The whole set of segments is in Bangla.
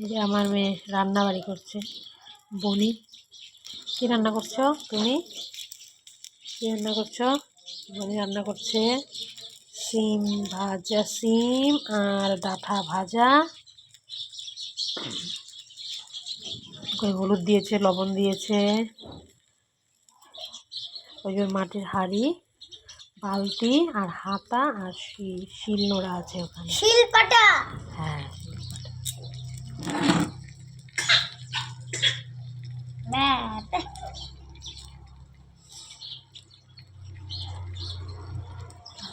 এই যে আমার মেয়ে রান্না বাড়ি করছে। বনি, কি রান্না করছো তুমি? কি রান্না করছো? বনি রান্না করছে সিম ভাজা, সিম আর ডাঁটা ভাজা, হলুদ দিয়েছে, লবণ দিয়েছে। ওই যে মাটির হাঁড়ি, বালতি আর হাতা আর শিল নোড়া আছে ওখানে। শিলপাটা? হ্যাঁ,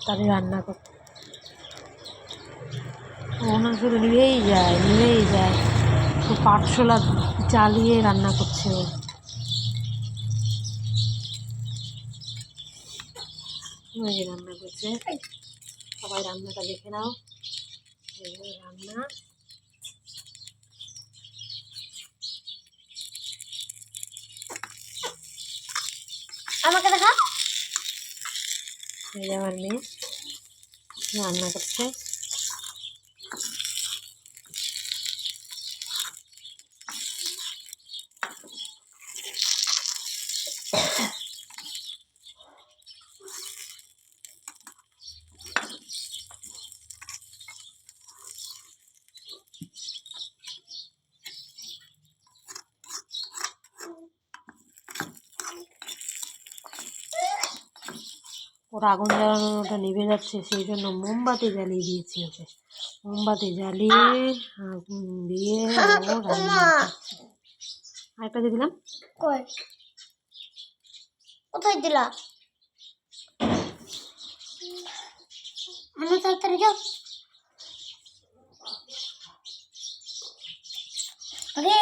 তাহলে রান্না করতে ওনার শুধু নিভেই যায়। তো পাটশোলা জ্বালিয়ে রান্না করছে ও। ওই যে রান্না করছে। সবাই রান্নাটা দেখে নাও। রান্না আমাকে দেখা। এই যে আমার মেয়ে রান্না করছে। ওর আগুন জ্বালানোটা নিভে যাচ্ছে, সেই জন্য মোমবাতি জ্বালিয়ে দিয়েছি ওকে। মোমবাতি জ্বালিয়ে আগুন দিয়ে ও রান্না করছে। আরেকটা দিয়ে দিলাম। কোথায় দিলা? আমি তাড়াতাড়ি যাও। আরে